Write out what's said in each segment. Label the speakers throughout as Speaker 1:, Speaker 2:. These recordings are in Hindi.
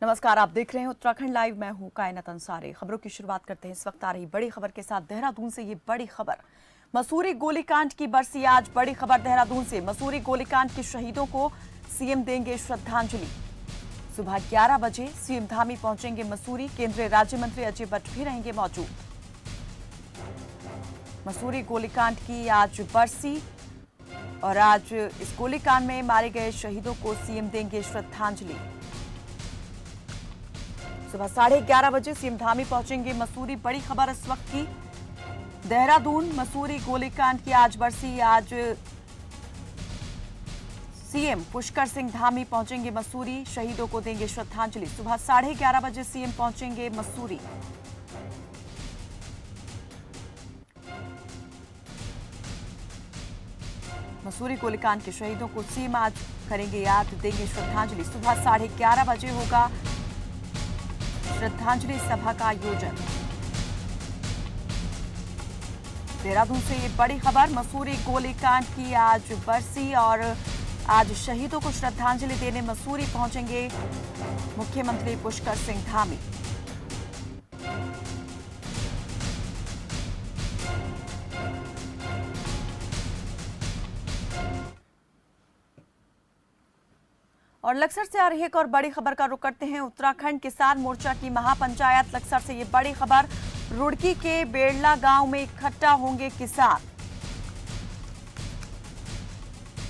Speaker 1: नमस्कार, आप देख रहे हैं उत्तराखंड लाइव। मैं हूं कायनात अंसारी। खबरों की शुरुआत करते हैं इस वक्त आ रही बड़ी खबर के साथ। देहरादून से ये बड़ी खबर, मसूरी गोलीकांड की बरसी आज। बड़ी खबर देहरादून से, मसूरी गोलीकांड के शहीदों को सीएम देंगे श्रद्धांजलि। सुबह 11 बजे सीएम धामी पहुंचेंगे मसूरी। केंद्रीय राज्य मंत्री अजय भट्ट भी रहेंगे मौजूद। मसूरी गोलीकांड की आज बरसी और आज इस गोलीकांड में मारे गए शहीदों को सीएम देंगे श्रद्धांजलि। सुबह 11:30 बजे सीएम धामी पहुंचेंगे मसूरी। बड़ी खबर इस वक्त की, देहरादून मसूरी गोलीकांड की आज बरसी। आज सीएम पुष्कर सिंह धामी पहुंचेंगे मसूरी, शहीदों को देंगे श्रद्धांजलि। सुबह 11:30 बजे सीएम पहुंचेंगे मसूरी। मसूरी गोलीकांड के शहीदों को सीएम आज करेंगे याद, देंगे श्रद्धांजलि। सुबह 11:30 बजे होगा श्रद्धांजलि सभा का आयोजन। देहरादून से ये बड़ी खबर, मसूरी गोलीकांड की आज बरसी और आज शहीदों को श्रद्धांजलि देने मसूरी पहुंचेंगे मुख्यमंत्री पुष्कर सिंह धामी। और लक्सर से आ रही एक और बड़ी खबर का रुख करते हैं। उत्तराखंड किसान मोर्चा की महापंचायत लक्सर से ये बड़ी खबर, रुड़की के बेड़ला गांव में इकट्ठा होंगे किसान।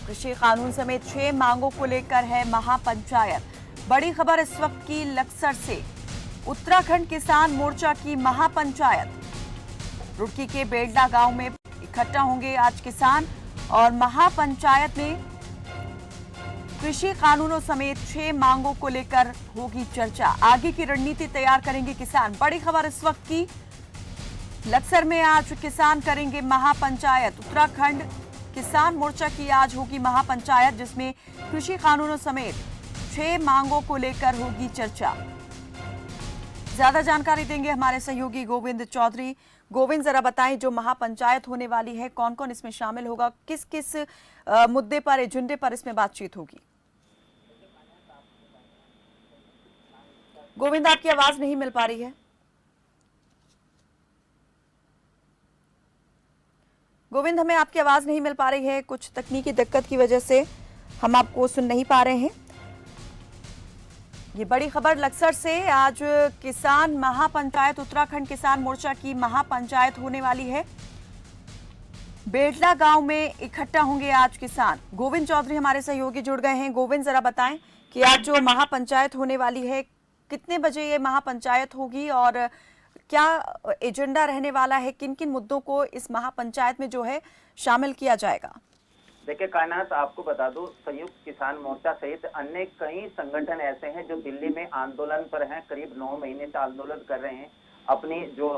Speaker 1: कृषि कानून समेत 6 मांगों को लेकर है महापंचायत। बड़ी खबर इस वक्त की लक्सर से, उत्तराखंड किसान मोर्चा की महापंचायत। रुड़की के बेड़ला गांव में इकट्ठा होंगे आज किसान और महापंचायत में कृषि कानूनों समेत 6 मांगों को लेकर होगी चर्चा। आगे की रणनीति तैयार करेंगे किसान। बड़ी खबर इस वक्त की, लक्सर में आज किसान करेंगे महापंचायत। उत्तराखंड किसान मोर्चा की आज होगी महापंचायत, जिसमें कृषि कानूनों समेत 6 मांगों को लेकर होगी चर्चा। ज्यादा जानकारी देंगे हमारे सहयोगी गोविंद चौधरी। गोविंद, जरा बताएं, जो महापंचायत होने वाली है, कौन कौन इसमें शामिल होगा, किस किस मुद्दे पर, एजेंडे पर इसमें बातचीत होगी? गोविंद, आपकी आवाज नहीं मिल पा रही है। गोविंद, हमें आपकी आवाज नहीं मिल पा रही है, कुछ तकनीकी दिक्कत की वजह से हम आपको सुन नहीं पा रहे हैं। ये बड़ी खबर लक्सर से, आज किसान महापंचायत, उत्तराखंड किसान मोर्चा की महापंचायत होने वाली है। बेड़ला गांव में इकट्ठा होंगे आज किसान। गोविंद चौधरी हमारे सहयोगी जुड़ गए हैं। गोविंद, जरा बताएं कि आज जो महापंचायत होने वाली है, कितने बजे ये महापंचायत होगी और क्या एजेंडा रहने वाला है, किन किन मुद्दों को इस महापंचायत में जो है शामिल किया जाएगा?
Speaker 2: देखिए कायनात, आपको बता दूं, संयुक्त किसान मोर्चा सहित अन्य कई संगठन ऐसे हैं जो दिल्ली में आंदोलन पर हैं। करीब 9 महीने से आंदोलन कर रहे हैं। अपनी जो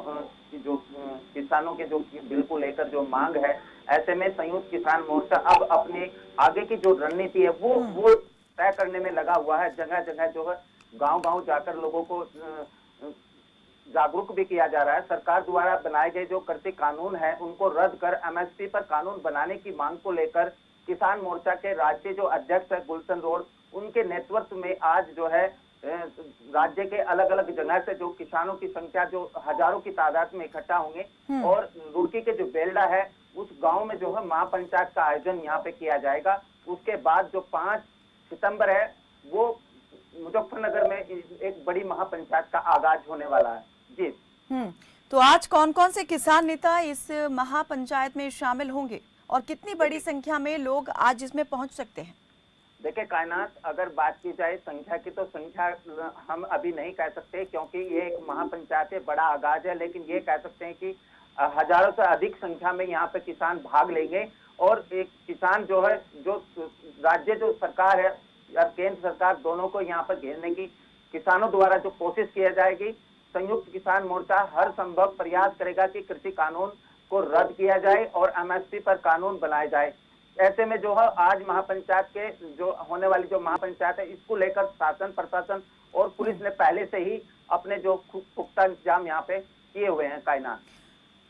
Speaker 2: किसानों के जो बिल को लेकर जो मांग है, ऐसे में संयुक्त किसान मोर्चा अब अपने आगे की जो रणनीति है वो तय करने में लगा हुआ है। जगह जगह जो है गांव-गांव जाकर लोगों को जागरूक भी किया जा रहा है। सरकार द्वारा बनाए गए जो कृषि कानून है उनको रद्द कर एमएसपी पर कानून बनाने की मांग को लेकर किसान मोर्चा के राज्य जो अध्यक्ष है गुलशन रोड, उनके नेतृत्व में आज जो है राज्य के अलग अलग जगह से जो किसानों की संख्या जो हजारों की तादाद में इकट्ठा होंगे और रुड़की के जो बेलडा है उस गांव में जो है महापंचायत का आयोजन यहाँ पे किया जाएगा। उसके बाद जो 5 सितंबर है वो मुजफ्फरनगर में एक बड़ी महापंचायत का आगाज होने वाला है। जी,
Speaker 1: तो आज कौन कौन से किसान नेता इस महापंचायत में शामिल होंगे और कितनी बड़ी संख्या में लोग आज इसमें पहुंच सकते हैं?
Speaker 2: देखिए कायनात, अगर बात की जाए संख्या की, तो संख्या हम अभी नहीं कह सकते क्योंकि ये एक महापंचायत है, बड़ा आगाज है। लेकिन ये कह सकते हैं कि हजारों से अधिक संख्या में यहाँ पे किसान भाग लेंगे और एक किसान जो है, जो राज्य जो सरकार है और केंद्र सरकार, दोनों को यहाँ पर घेरने की किसानों द्वारा जो कोशिश की जाएगी। संयुक्त किसान मोर्चा हर संभव प्रयास करेगा कि कृषि कानून को रद्द किया जाए और एमएसपी पर कानून बनाया जाए। ऐसे में जो है आज महापंचायत के जो होने वाली जो महापंचायत है, इसको लेकर शासन, प्रशासन और पुलिस ने पहले से ही अपने जो पुख्ता इंतजाम यहाँ पे किए हुए हैं। कायनात,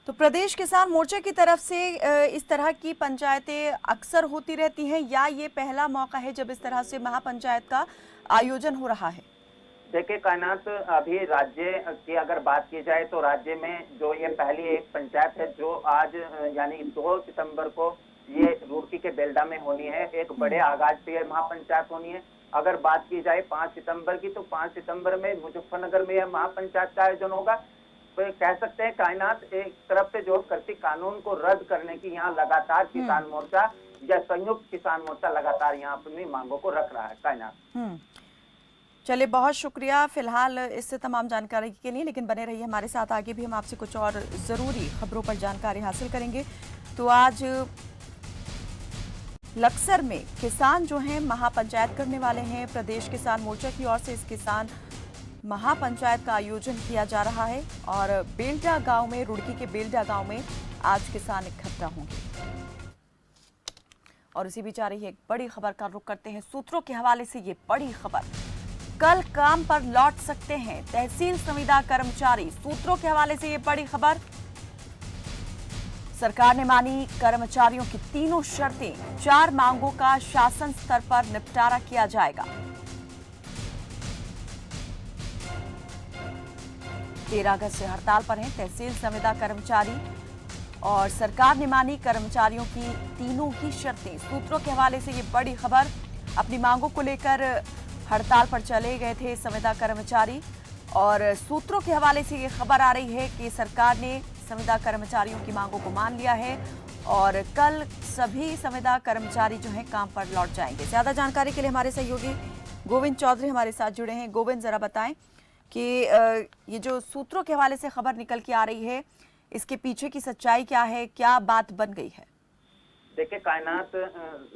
Speaker 1: तो प्रदेश किसान मोर्चा की तरफ से इस तरह की पंचायतें अक्सर होती रहती हैं या ये पहला मौका है जब इस तरह से महापंचायत का आयोजन हो रहा है?
Speaker 2: देखिए कायनात, अभी राज्य की अगर बात की जाए तो राज्य में जो ये पहली एक पंचायत है जो आज यानी 2 सितंबर को ये रुड़की के बेलडा में होनी है। एक बड़े आगाज से ये महापंचायत होनी है। अगर बात की जाए 5 सितंबर की, तो 5 सितंबर में मुजफ्फरनगर में यह महापंचायत का आयोजन होगा। तो कह सकते हैं कायनात, एक तरफ से जो कृषि कानून को रद्द करने की यहाँ लगातार किसान मोर्चा या संयुक्त किसान मोर्चा लगातार यहाँ अपनी मांगों को रख रहा है कायनात।
Speaker 1: चलिए, बहुत शुक्रिया फिलहाल इस तमाम जानकारी के लिए, लेकिन बने रहिए हमारे साथ, आगे भी हम आपसे कुछ और ज़रूरी खबरों पर जानकारी हासिल करेंगे। तो आज लक्सर में किसान जो हैं महापंचायत करने वाले हैं। प्रदेश किसान मोर्चा की ओर से इस किसान महापंचायत का आयोजन किया जा रहा है और बेल्डा गांव में, रुड़की के बेल्डा गांव में आज किसान इकट्ठा होंगे। और इसी बीच आ रही एक बड़ी खबर का रुख करते हैं सूत्रों के हवाले से। ये बड़ी खबर, कल काम पर लौट सकते हैं तहसील संविदा कर्मचारी। सूत्रों के हवाले से ये बड़ी खबर, सरकार ने मानी कर्मचारियों की तीनों शर्तें। 4 मांगों का शासन स्तर पर निपटारा किया जाएगा। 13 अगस्त से हड़ताल पर हैं तहसील संविदा कर्मचारी और सरकार ने मानी कर्मचारियों की तीनों ही शर्तें। सूत्रों के हवाले से ये बड़ी खबर, अपनी मांगों को लेकर हड़ताल पर चले गए थे संविदा कर्मचारी और सूत्रों के हवाले से ये खबर आ रही है कि सरकार ने संविदा कर्मचारियों की मांगों को मान लिया है और कल सभी संविदा कर्मचारी जो हैं काम पर लौट जाएंगे। ज्यादा जानकारी के लिए हमारे सहयोगी गोविंद चौधरी हमारे साथ जुड़े हैं। गोविंद, जरा बताएं कि ये जो सूत्रों के हवाले से खबर निकल के आ रही है, इसके पीछे की सच्चाई क्या है, क्या बात बन गई है?
Speaker 2: देखिए कायनात,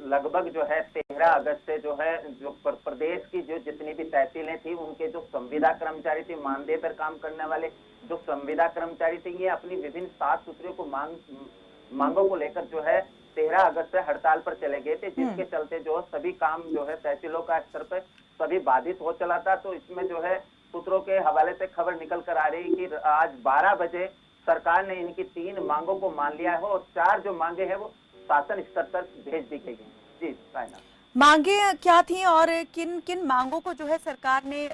Speaker 2: लगभग जो है 13 अगस्त से जो है जो प्रदेश की जो जितनी भी तहसीलें थी उनके जो संविदा कर्मचारी थे, मानदेय पर काम करने वाले जो संविदा कर्मचारी थे, ये अपनी विभिन्न 7 सूत्रों को मांगों को लेकर जो है 13 अगस्त से हड़ताल पर चले गए थे, जिसके चलते जो सभी काम जो है तहसीलों का स्तर पर सभी बाधित हो चला था। तो इसमें जो है सूत्रों के हवाले से खबर निकल कर आ रही है कि आज 12 बजे सरकार ने इनकी 3 मांगों को मान लिया है और 4 जो मांगे हैं वो शासन स्तर तक भेज दी गई हैं। जी कायनात,
Speaker 1: मांगे क्या थी और किन किन मांगों को जो है सरकार ने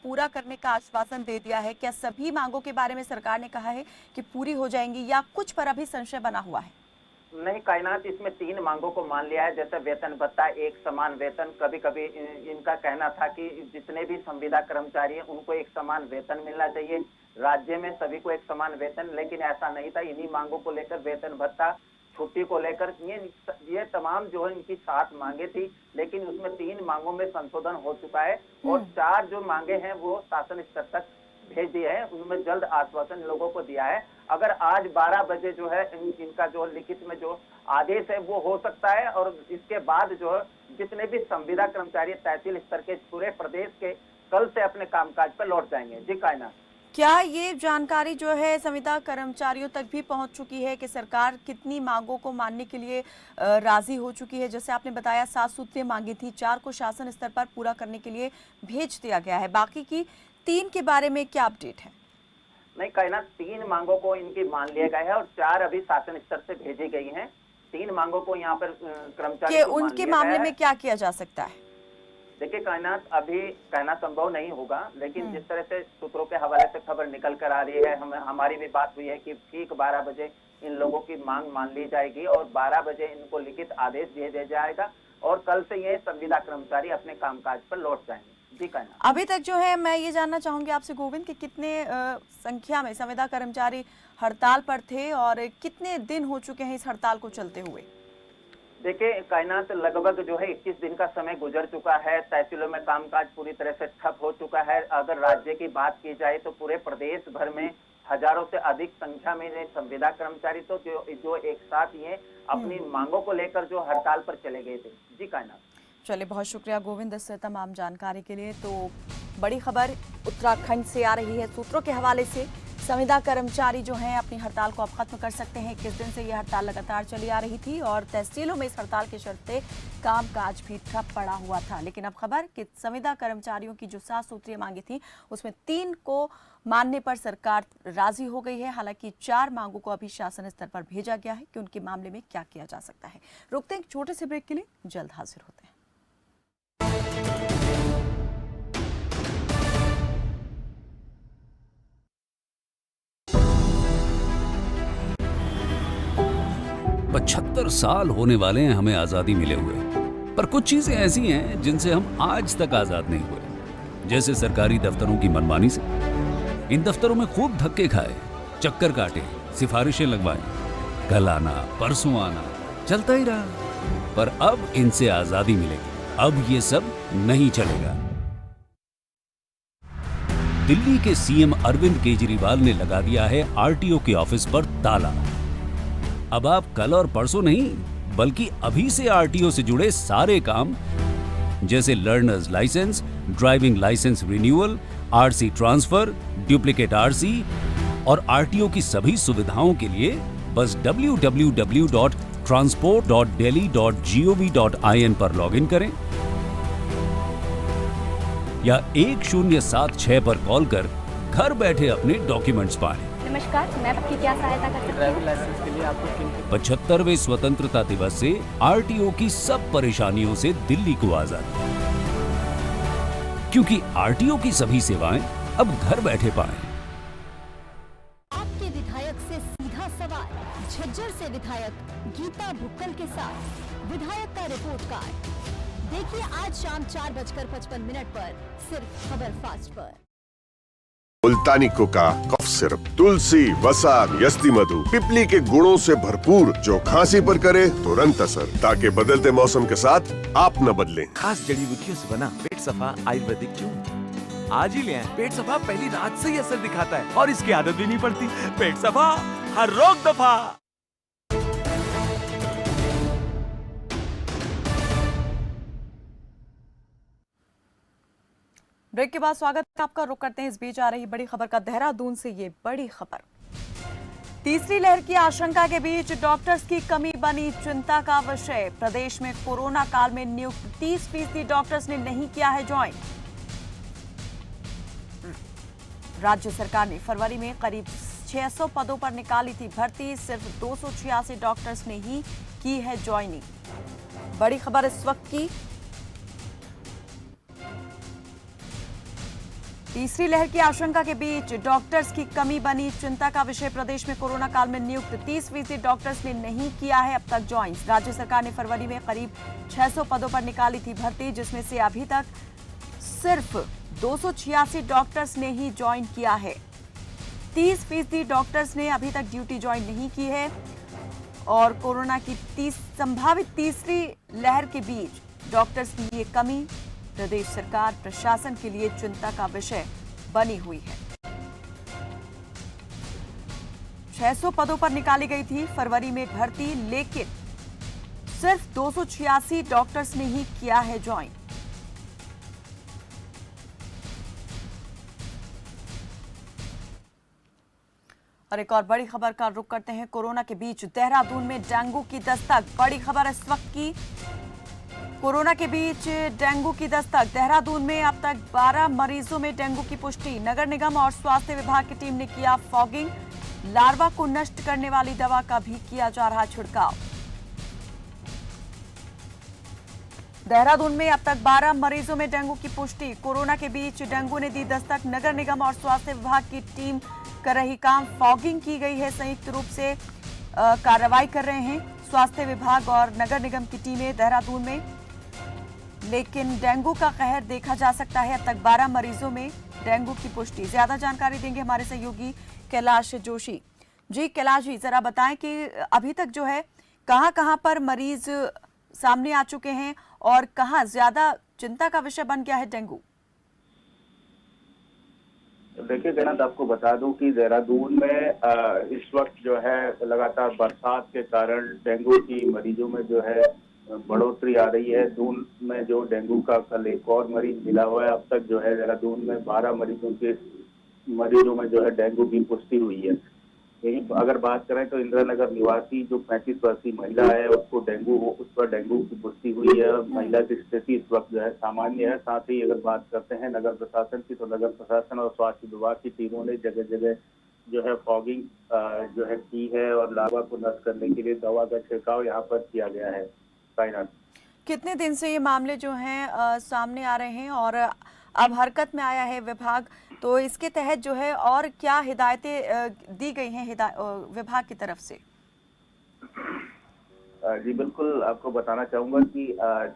Speaker 1: पूरा करने का आश्वासन दे दिया है? क्या सभी मांगों के बारे में सरकार ने कहा है कि पूरी हो जाएंगी या कुछ पर अभी संशय बना हुआ है?
Speaker 2: नहीं कायनात, इसमें 3 मांगों को मान लिया है। जैसे वेतन भत्ता, एक समान वेतन। कभी कभी इनका कहना था कि जितने भी संविदा कर्मचारी हैं उनको एक समान वेतन मिलना चाहिए, राज्य में सभी को एक समान वेतन, लेकिन ऐसा नहीं था। इन्हीं मांगों को लेकर वेतन भत्ता, छुट्टी को लेकर ये तमाम जो है इनकी 7 मांगे थी, लेकिन उसमें 3 मांगों में संशोधन हो चुका है और 4 जो मांगे हैं वो शासन स्तर तक भेज दिए हैं। उनमें जल्द आश्वासन लोगों को दिया है। अगर आज 12 बजे जो है इनका जो लिखित में जो आदेश है वो हो सकता है और इसके बाद जो है जितने भी संविदा कर्मचारी तहसील स्तर के पूरे प्रदेश के कल से अपने कामकाज पर लौट जाएंगे। जी कायनात,
Speaker 1: क्या ये जानकारी जो है संविदा कर्मचारियों तक भी पहुंच चुकी है कि सरकार कितनी मांगों को मानने के लिए राजी हो चुकी है? जैसे आपने बताया 7 सूत्रीय मांगी थी, 4 को शासन स्तर पर पूरा करने के लिए भेज दिया गया है, बाकी की 3 के बारे में क्या अपडेट है?
Speaker 2: नहीं कायनात, 3 मांगों को इनकी मान लिया गया है और 4 अभी शासन स्तर से भेजी गई हैं। 3 मांगों को यहाँ पर कर्मचारी
Speaker 1: उनके मामले में क्या किया जा सकता है?
Speaker 2: देखिए कायनात, अभी कहना संभव नहीं होगा, लेकिन जिस तरह से सूत्रों के हवाले से खबर निकल कर आ रही है, हमारी भी बात हुई है कि ठीक 12 बजे इन लोगों की मांग मान ली जाएगी और 12 बजे इनको लिखित आदेश दे दिया जाएगा और कल से ये संविदा कर्मचारी अपने कामकाज पर लौट जाएंगे। जी कायनात,
Speaker 1: अभी तक जो है मैं ये जानना चाहूंगी आपसे गोविंद कि कितने संख्या में संविदा कर्मचारी हड़ताल पर थे और कितने दिन हो चुके हैं इस हड़ताल को चलते हुए?
Speaker 2: देखिए कायनात, लगभग जो है 21 दिन का समय गुजर चुका है। तहसीलों में कामकाज पूरी तरह से ठप हो चुका है। अगर राज्य की बात की जाए तो पूरे प्रदेश भर में हजारों से अधिक संख्या में संविदा कर्मचारी तो जो एक साथ ये अपनी मांगों को लेकर जो हड़ताल पर चले गए थे। जी कायनात,
Speaker 1: चलिए, बहुत शुक्रिया गोविंद इस तमाम जानकारी के लिए। तो बड़ी खबर उत्तराखंड से आ रही है सूत्रों के हवाले से। संविदा कर्मचारी जो हैं अपनी हड़ताल को अब खत्म कर सकते हैं। 21 दिन से ये हड़ताल लगातार चली आ रही थी और तहसीलों में इस हड़ताल के चलते कामकाज भी ठप पड़ा हुआ था। लेकिन अब खबर कि संविदा कर्मचारियों की जो 7 सूत्रीय मांगी थी उसमें 3 को मानने पर सरकार राजी हो गई है। हालांकि 4 मांगों को अभी शासन स्तर पर भेजा गया है कि उनके मामले में क्या किया जा सकता है। रुकते हैं एक छोटे से ब्रेक के लिए, जल्द हाजिर होते हैं।
Speaker 3: 75 साल होने वाले हैं हमें आजादी मिले हुए, पर कुछ चीजें ऐसी हैं जिनसे हम आज तक आजाद नहीं हुए। जैसे सरकारी दफ्तरों की मनमानी से। इन दफ्तरों में खूब धक्के खाए, चक्कर काटे, सिफारिशें लगवाएं, कल आना परसों आना, चलता ही रहा। पर अब इनसे आजादी मिलेगी, अब ये सब नहीं चलेगा। दिल्ली के सीएम अरविंद केजरीवाल ने लगा दिया है आरटीओ के ऑफिस पर ताला। अब आप कल और परसों नहीं, बल्कि अभी से आरटीओ से जुड़े सारे काम, जैसे learners licence, driving licence renewal, RC transfer, duplicate RC और आरटीओ की सभी सुविधाओं के लिए बस www.transport.delhi.gov.in पर लॉगिन करें या 1076 पर कॉल कर घर बैठे अपने डॉक्यूमेंट्स पाएं।
Speaker 4: नमस्कार, मैं आपकी क्या सहायता कर सकती हूँ?
Speaker 5: ड्राइविंग लाइसेंस के लिए आपको किन
Speaker 3: 75वें स्वतंत्रता दिवस से आरटीओ की सब परेशानियों से दिल्ली को आजादी, क्योंकि आरटीओ की सभी सेवाएं अब घर बैठे पाएं।
Speaker 4: आपके विधायक से सीधा सवाल, झज्जर से विधायक गीता भुक्कल के साथ विधायक का रिपोर्ट कार्ड देखिए आज शाम 4:55 पर सिर्फ खबर फास्ट पर।
Speaker 6: मुल्तानी कोका कफ सिरप, तुलसी, वसा, यस्ती मधु, पिपली के गुणों से भरपूर, जो खांसी पर करे तुरंत असर, ताकि बदलते मौसम के साथ आप न बदलें।
Speaker 7: खास जड़ी बूटियों से बना पेट सफा आयुर्वेदिक चूर्ण आज ही ले आएं। पेट सफा पहली रात से ही असर दिखाता है और इसकी आदत भी नहीं पड़ती। पेट सफा, हर रोग दफा।
Speaker 1: ब्रेक के बाद स्वागत है आपका। रुक करते हैं इस बीच आ रही बड़ी खबर का। देहरादून से ये बड़ी खबर। तीसरी लहर की आशंका के बीच डॉक्टर्स की कमी बनी चिंता का विषय। प्रदेश में कोरोना काल में नियुक्त 30% डॉक्टर्स ने नहीं किया है ज्वाइन। राज्य सरकार ने फरवरी में करीब 600 पदों पर निकाली थी भर्ती, सिर्फ 286 डॉक्टर्स ने ही की है ज्वाइनिंग। बड़ी खबर इस वक्त की। तीसरी लहर की आशंका के बीच डॉक्टर्स की कमी बनी चिंता का विषय। प्रदेश में कोरोना काल में नियुक्त 30% डॉक्टर्स ने नहीं किया है अब तक ज्वाइन। राज्य सरकार ने फरवरी में करीब 600 पदों पर निकाली थी भर्ती, जिसमें से अभी तक सिर्फ 286 डॉक्टर्स ने ही ज्वाइन किया है। 30% डॉक्टर्स ने अभी तक ड्यूटी ज्वाइन नहीं की है। और कोरोना की संभावित तीसरी लहर के बीच डॉक्टर्स की ये कमी प्रदेश सरकार प्रशासन के लिए चिंता का विषय बनी हुई है। 600 पदों पर निकाली गई थी फरवरी में भर्ती, लेकिन सिर्फ 286 डॉक्टर्स ने ही किया है ज्वाइन। और एक और बड़ी खबर का रुख करते हैं। कोरोना के बीच देहरादून में डेंगू की दस्तक। बड़ी खबर इस वक्त की। कोरोना के बीच डेंगू की दस्तक। देहरादून में अब तक 12 मरीजों में डेंगू की पुष्टि। नगर निगम और स्वास्थ्य विभाग की टीम ने किया फॉगिंग। लार्वा को नष्ट करने वाली दवा का भी किया जा रहा छिड़काव। देहरादून में अब तक 12 मरीजों में डेंगू की पुष्टि। कोरोना के बीच डेंगू ने दी दस्तक। नगर निगम और स्वास्थ्य विभाग की टीम कर रही काम। फॉगिंग की गई है, संयुक्त रूप से कार्रवाई कर रहे हैं स्वास्थ्य विभाग और नगर निगम की टीमें देहरादून में। लेकिन डेंगू का कहर देखा जा सकता है। अब तक 12 मरीजों में डेंगू की पुष्टि। ज्यादा जानकारी देंगे हमारे सहयोगी कैलाश जोशी। जी कैलाश जी, जरा बताएं कि अभी तक जो है कहां पर मरीज सामने आ चुके हैं और कहां ज्यादा चिंता का विषय बन गया है डेंगू।
Speaker 2: देखिए गणत, आपको बता दूं कि देहरादून में इस वक्त जो है लगातार बरसात के कारण डेंगू की मरीजों में जो है बढ़ोतरी आ रही है। दून में जो डेंगू का कल एक और मरीज मिला हुआ है। अब तक जो है देहरादून में 12 मरीजों में जो है डेंगू की पुष्टि हुई है। यही अगर बात करें तो इंदिरानगर निवासी जो 35 वर्षीय महिला है उस पर डेंगू की पुष्टि हुई है। महिला की स्थिति इस वक्त जो है सामान्य है। साथ ही अगर बात करते हैं नगर प्रशासन की, तो नगर प्रशासन और स्वास्थ्य विभाग की टीमों ने जगह जगह जो है फॉगिंग जो है की है और लार्वा को नष्ट करने के लिए दवा का छिड़काव यहाँ पर किया गया है।
Speaker 1: कितने दिन से ये मामले जो हैं सामने आ रहे हैं और अब हरकत में आया है विभाग, तो इसके तहत जो है और क्या हिदायतें दी गई हैं विभाग की तरफ से?
Speaker 5: जी बिल्कुल, आपको बताना चाहूंगा कि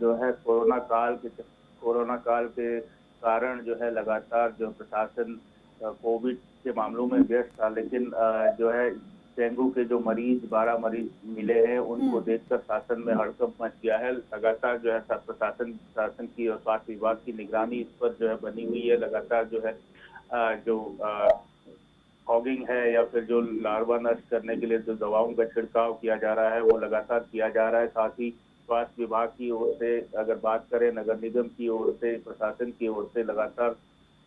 Speaker 5: जो है कोरोना काल के कारण जो है लगातार जो प्रशासन कोविड के मामलों में व्यस्त था, लेकिन जो है डेंगू के जो 12 मरीज मिले हैं उनको देखकर शासन में हड़कंप मच गया है। लगातार जो है प्रशासन की और स्वास्थ्य विभाग की निगरानी इस पर जो है बनी हुई है। लगातार जो है जो फॉगिंग है या फिर जो लार्वा नष्ट करने के लिए जो दवाओं का छिड़काव किया जा रहा है वो लगातार किया जा रहा है। साथ ही स्वास्थ्य विभाग की ओर से अगर बात करें, नगर निगम की ओर से, प्रशासन की ओर से लगातार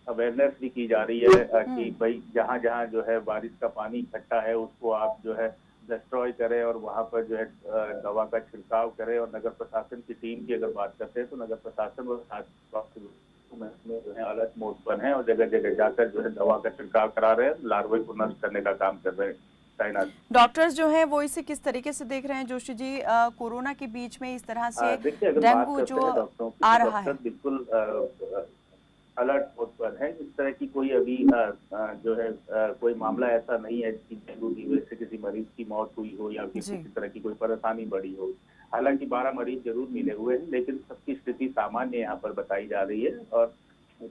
Speaker 5: अवेयरनेस भी की जा रही है कि भाई जहाँ जहाँ जो है बारिश का पानी इकट्ठा है उसको आप जो है डिस्ट्रॉय करें और वहाँ पर जो है दवा का छिड़काव करें। और नगर प्रशासन की टीम की अगर बात करते हैं तो नगर प्रशासन और स्वास्थ्य में जो है अलर्ट मोड पर है और जगह जगह जाकर जो है दवा का छिड़काव करा रहे हैं, लार्वे को नष्ट करने का काम कर रहे हैं।
Speaker 1: डॉक्टर्स जो हैं वो इसे किस तरीके से देख रहे हैं जोशी जी, कोरोना के बीच में इस तरह से डेंगू जो आ रहा है?
Speaker 5: बिल्कुल अलर्ट मोड पर है। इस तरह की कोई अभी जो है कोई मामला ऐसा नहीं है कि डेंगू की वजह से किसी मरीज की मौत हुई हो या किसी तरह की कोई परेशानी बढ़ी हो। हालांकि 12 मरीज जरूर मिले हुए हैं, लेकिन सबकी स्थिति सामान्य यहाँ पर बताई जा रही है और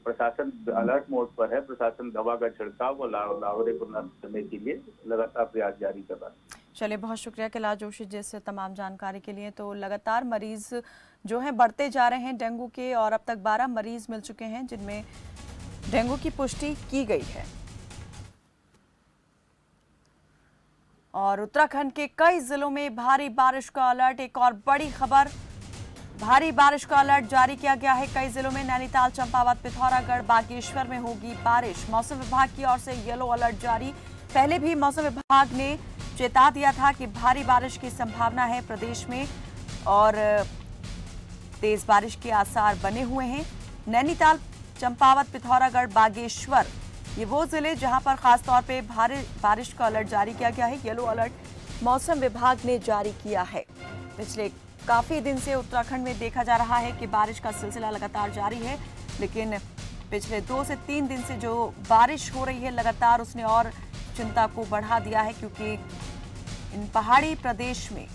Speaker 5: प्रशासन अलर्ट मोड पर है। प्रशासन दवा का छिड़काव और लार्वे को नष्ट करने के लिए लगातार प्रयास जारी कर रहा है।
Speaker 1: चलिए, बहुत शुक्रिया कैलाश जोशी जी से तमाम जानकारी के लिए। तो लगातार मरीज जो हैं बढ़ते जा रहे हैं डेंगू के और अब तक 12 मरीज मिल चुके हैं जिनमें डेंगू की पुष्टि की गई है। और उत्तराखंड के कई जिलों में भारी बारिश का अलर्ट। एक और बड़ी खबर, भारी बारिश का अलर्ट जारी किया गया है कई जिलों में। नैनीताल, चंपावत, पिथौरागढ़, बागेश्वर में होगी बारिश। मौसम विभाग की ओर से येलो अलर्ट जारी। पहले भी मौसम विभाग ने चेता दिया था कि भारी बारिश की संभावना है प्रदेश में और तेज बारिश के आसार बने हुए हैं। नैनीताल, चंपावत, पिथौरागढ़, बागेश्वर ये वो जिले जहां पर खासतौर पे भारी बारिश का अलर्ट जारी किया गया है। येलो अलर्ट मौसम विभाग ने जारी किया है। पिछले काफी दिन से उत्तराखंड में देखा जा रहा है कि बारिश का सिलसिला लगातार जारी है, लेकिन पिछले 2 से 3 दिन से जो बारिश हो रही है लगातार उसने और चिंता को बढ़ा दिया है, क्योंकि इन पहाड़ी प्रदेश में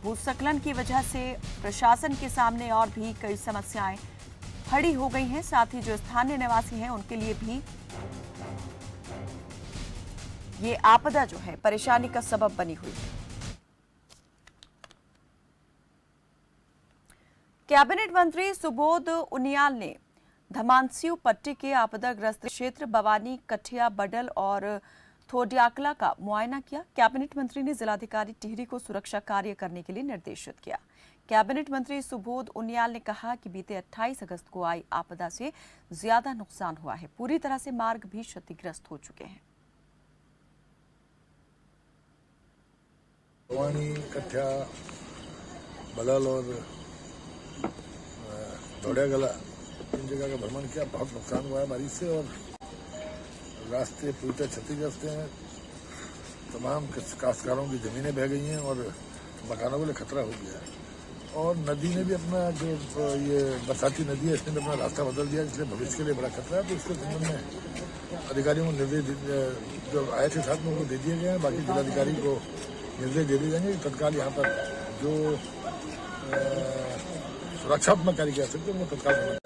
Speaker 1: भूस्खलन की वजह से प्रशासन के सामने और भी कई समस्याएं खड़ी हो गई हैं। साथ ही जो स्थानीय निवासी हैं उनके लिए भी ये आपदा जो है परेशानी का सबब बनी हुई है। कैबिनेट मंत्री सुबोध उनियाल ने धमांसियों पट्टी के आपदाग्रस्त क्षेत्र बवानी, कठिया, बडल और थोडियाकला का मुआयना किया। कैबिनेट मंत्री ने जिलाधिकारी टिहरी को सुरक्षा कार्य करने के लिए निर्देशित किया। कैबिनेट मंत्री सुबोध उनियाल ने कहा कि बीते 28 अगस्त को आई आपदा से ज्यादा नुकसान हुआ है। पूरी तरह से मार्ग भी क्षतिग्रस्त हो चुके हैं।
Speaker 8: बवानी, कठिया, बडल और थोडियाकला इन जगह का भ्रमण किया। बहुत नुकसान हुआ है बारिश से और रास्ते पूरी तरह क्षतिग्रस्त हैं। तमाम काश्तकारों की जमीनें बह गई हैं और मकानों के लिए खतरा हो गया है। और नदी ने भी अपना जो ये बरसाती नदी है इसने भी अपना रास्ता बदल दिया, इसलिए भविष्य के लिए बड़ा खतरा है। तो इसके संबंध में अधिकारियों को निर्देश जो आए थे साथ में उनको दे दिए गए हैं। बाकी जिलाधिकारी को निर्देश दे दिए जाएंगे कि तत्काल यहाँ पर जो सुरक्षात्मक कार्य किया सकते हैं वो तत्काल।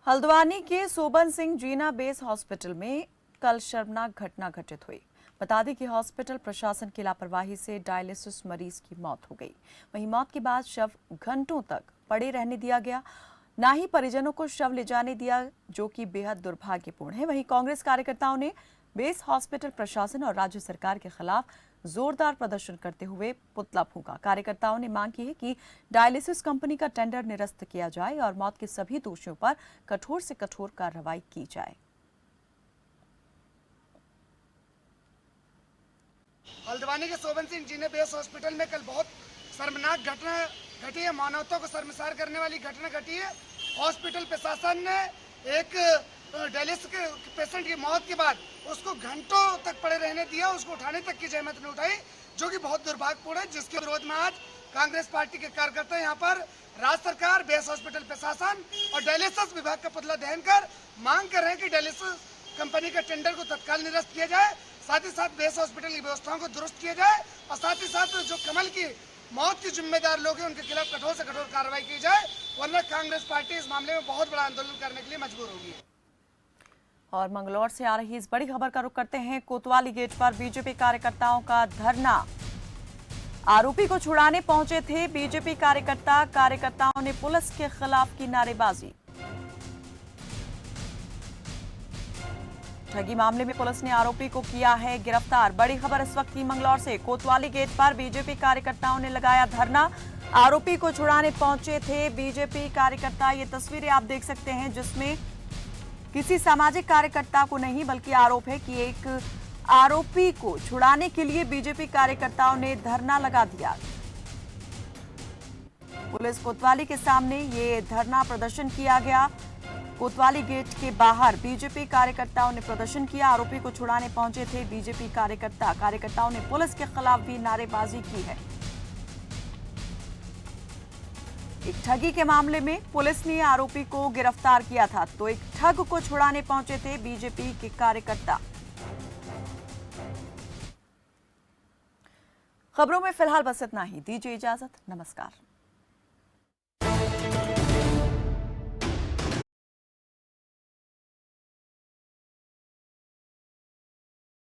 Speaker 1: हल्द्वानी के सोबन सिंह जीना बेस हॉस्पिटल में कल शर्मनाक घटना घटित हुई। बता दें कि हॉस्पिटल प्रशासन की लापरवाही से डायलिसिस मरीज की मौत हो गई। वहीं मौत के बाद शव घंटों तक पड़े रहने दिया गया, ना ही परिजनों को शव ले जाने दिया, जो कि बेहद दुर्भाग्यपूर्ण है। वहीं कांग्रेस कार्यकर्ताओं ने बेस हॉस्पिटल प्रशासन और राज्य सरकार के खिलाफ जोरदार प्रदर्शन करते हुए पुतला फूंका। कार्यकर्ताओं ने मांग की है कि डायलिसिस कंपनी का टेंडर निरस्त किया जाए और मौत के सभी दोषियों पर कठोर से कठोर कार्रवाई की जाए।
Speaker 9: हल्द्वानी के सोबन सिंह जीना बेस हॉस्पिटल में कल बहुत शर्मनाक घटना घटी है। मानवता को शर्मसार करने वाली घटना घटी है। हॉस्पिटल प्रशासन ने एक डायलिसिस के पेशेंट की मौत के बाद उसको घंटों तक पड़े रहने दिया, उसको उठाने तक की जहमत नहीं उठाई, जो कि बहुत दुर्भाग्यपूर्ण है। जिसके विरोध में आज कांग्रेस पार्टी के कार्यकर्ता यहाँ पर राज्य सरकार, बेस हॉस्पिटल प्रशासन और डायलिसिस विभाग का पुतला दहन कर मांग कर रहे हैं कि डायलिसिस कंपनी का टेंडर को तत्काल निरस्त किया जाए। साथ ही साथ बेस हॉस्पिटल की व्यवस्थाओं को दुरुस्त किया जाए और साथ ही साथ जो कमल की मौत के जिम्मेदार लोग हैं उनके खिलाफ कठोर से कठोर कार्रवाई की जाए, वरना कांग्रेस पार्टी इस मामले में बहुत बड़ा आंदोलन करने के लिए मजबूर होगी।
Speaker 1: और मंगलौर से आ रही इस बड़ी खबर का रुख करते हैं। कोतवाली गेट पर बीजेपी कार्यकर्ताओं का धरना। आरोपी को छुड़ाने पहुंचे थे बीजेपी कार्यकर्ताओं ने पुलिस के खिलाफ की नारेबाजी। ठगी मामले में पुलिस ने आरोपी को किया है गिरफ्तार। बड़ी खबर इस वक्त की मंगलौर से। कोतवाली गेट पर बीजेपी कार्यकर्ताओं ने लगाया धरना। आरोपी को छुड़ाने पहुंचे थे बीजेपी कार्यकर्ता। ये तस्वीरें आप देख सकते हैं जिसमें किसी सामाजिक कार्यकर्ता को नहीं बल्कि आरोप है कि एक आरोपी को छुड़ाने के लिए बीजेपी कार्यकर्ताओं ने धरना लगा दिया। पुलिस कोतवाली के सामने ये धरना प्रदर्शन किया गया। कोतवाली गेट के बाहर बीजेपी कार्यकर्ताओं ने प्रदर्शन किया। आरोपी को छुड़ाने पहुंचे थे बीजेपी कार्यकर्ताओं ने पुलिस के खिलाफ भी नारेबाजी की है। एक ठगी के मामले में पुलिस ने आरोपी को गिरफ्तार किया था, तो एक ठग को छुड़ाने पहुंचे थे बीजेपी के कार्यकर्ता। खबरों में फिलहाल बस इतना ही। दीजिए इजाजत। नमस्कार।